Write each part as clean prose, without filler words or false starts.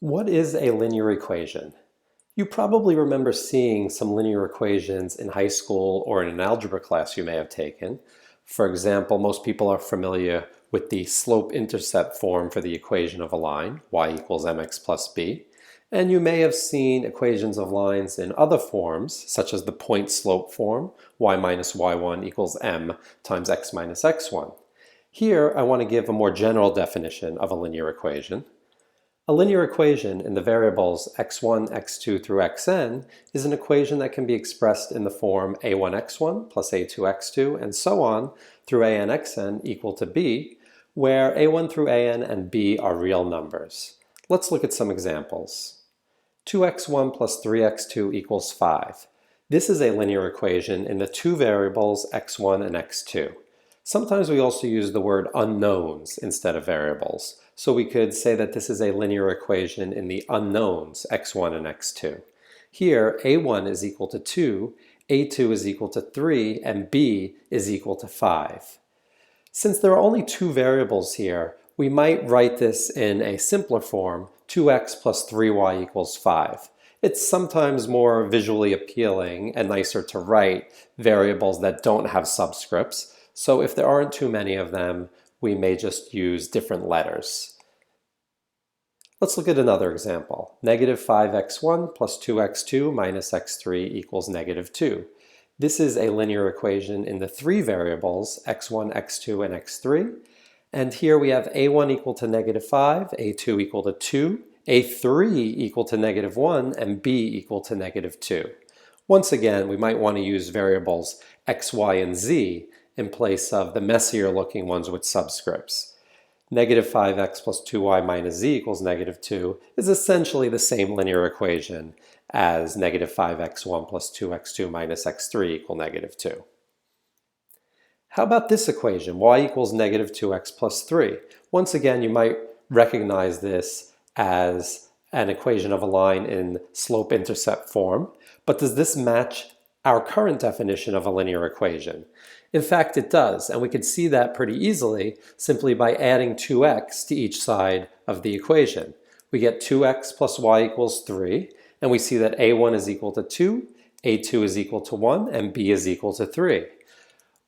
What is a linear equation? You probably remember seeing some linear equations in high school or in an algebra class you may have taken. For example, most people are familiar with the slope-intercept form for the equation of a line, y equals mx plus b. And you may have seen equations of lines in other forms, such as the point-slope form, y minus y1 equals m times x minus x1. Here, I want to give a more general definition of a linear equation. A linear equation in the variables x1, x2 through xn is an equation that can be expressed in the form a1x1 plus a2x2 and so on through anxn equal to b, where a1 through an and b are real numbers. Let's look at some examples. 2x1 plus 3x2 equals 5. This is a linear equation in the two variables x1 and x2. Sometimes we also use the word unknowns instead of variables. So we could say that this is a linear equation in the unknowns, x1 and x2. Here, a1 is equal to 2, a2 is equal to 3, and b is equal to 5. Since there are only two variables here, we might write this in a simpler form, 2x plus 3y equals 5. It's sometimes more visually appealing and nicer to write variables that don't have subscripts. So if there aren't too many of them, we may just use different letters. Let's look at another example. Negative 5x1 plus 2x2 minus x3 equals negative 2. This is a linear equation in the three variables, x1, x2, and x3. And here we have a1 equal to negative 5, a2 equal to 2, a3 equal to negative 1, and b equal to negative 2. Once again, we might want to use variables x, y, and z in place of the messier looking ones with subscripts. Negative 5x plus 2y minus z equals negative 2 is essentially the same linear equation as negative 5x1 plus 2x2 minus x3 equal negative 2. How about this equation, y equals negative 2x plus 3? Once again, you might recognize this as an equation of a line in slope-intercept form, but does this match our current definition of a linear equation? In fact, it does, and we can see that pretty easily simply by adding 2x to each side of the equation. We get 2x plus y equals 3, and we see that a1 is equal to 2, a2 is equal to 1, and b is equal to 3.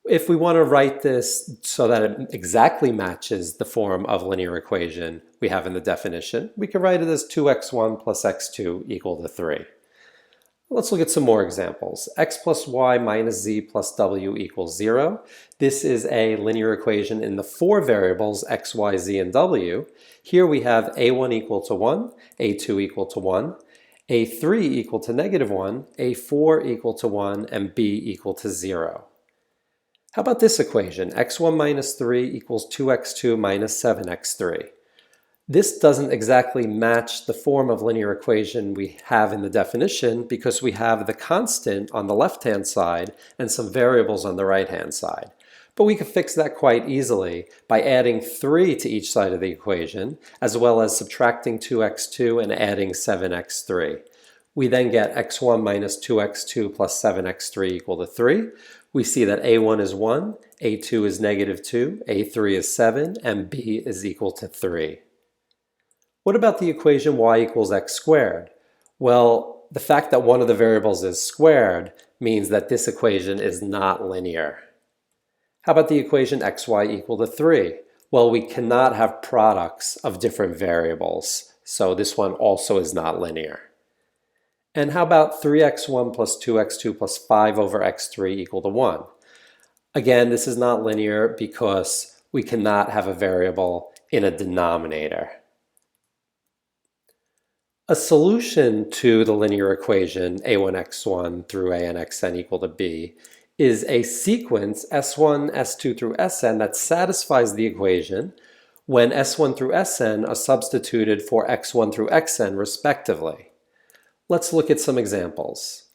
If we want to write this so that it exactly matches the form of linear equation we have in the definition, we can write it as 2x1 plus x2 equal to 3. Let's look at some more examples. X plus y minus z plus w equals 0. This is a linear equation in the four variables x, y, z, and w. Here we have a1 equal to 1, a2 equal to 1, a3 equal to negative 1, a4 equal to 1, and b equal to 0. How about this equation? x1 minus 3 equals 2x2 minus 7x3. This doesn't exactly match the form of linear equation we have in the definition because we have the constant on the left-hand side and some variables on the right-hand side. But we can fix that quite easily by adding 3 to each side of the equation, as well as subtracting 2x2 and adding 7x3. We then get x1 minus 2x2 plus 7x3 equal to 3. We see that a1 is 1, a2 is negative 2, a3 is 7, and b is equal to 3. What about the equation y equals x squared? Well, the fact that one of the variables is squared means that this equation is not linear. How about the equation xy equal to 3? Well, we cannot have products of different variables, so this one also is not linear. And how about 3x1 plus 2x2 plus 5 over x3 equal to 1? Again, this is not linear because we cannot have a variable in a denominator. A solution to the linear equation a1x1 through anxn equal to b is a sequence s1, s2 through sn that satisfies the equation when s1 through sn are substituted for x1 through xn respectively. Let's look at some examples.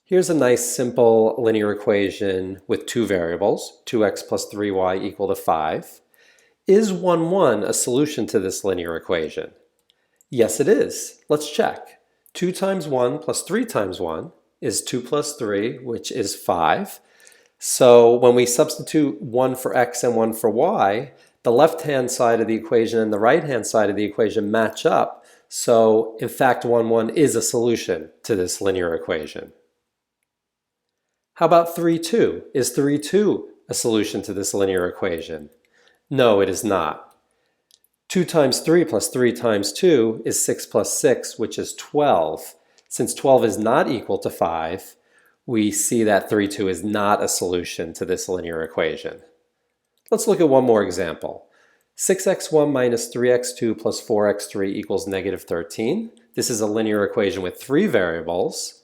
Here's a nice simple linear equation with two variables, 2x plus 3y equal to 5. Is 1, 1 a solution to this linear equation? Yes, it is. Let's check. 2 times 1 plus 3 times 1 is 2 plus 3, which is 5. So when we substitute 1 for x and 1 for y, the left-hand side of the equation and the right-hand side of the equation match up. So in fact, 1, 1 is a solution to this linear equation. How about 3, 2? Is 3, 2 a solution to this linear equation? No, it is not. 2 times 3 plus 3 times 2 is 6 plus 6, which is 12. Since 12 is not equal to 5, we see that 3, 2 is not a solution to this linear equation. Let's look at one more example. 6x1 minus 3x2 plus 4x3 equals negative 13. This is a linear equation with 3 variables.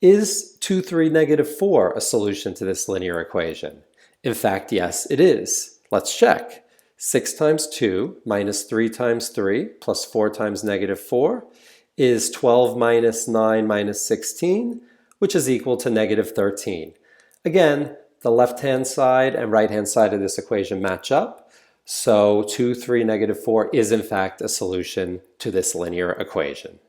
Is 2, 3, negative 4 a solution to this linear equation? In fact, yes, it is. Let's check. 6 times 2 minus 3 times 3 plus 4 times negative 4 is 12 minus 9 minus 16, which is equal to negative 13. Again, the left-hand side and right-hand side of this equation match up. So 2, 3, negative 4 is in fact a solution to this linear equation.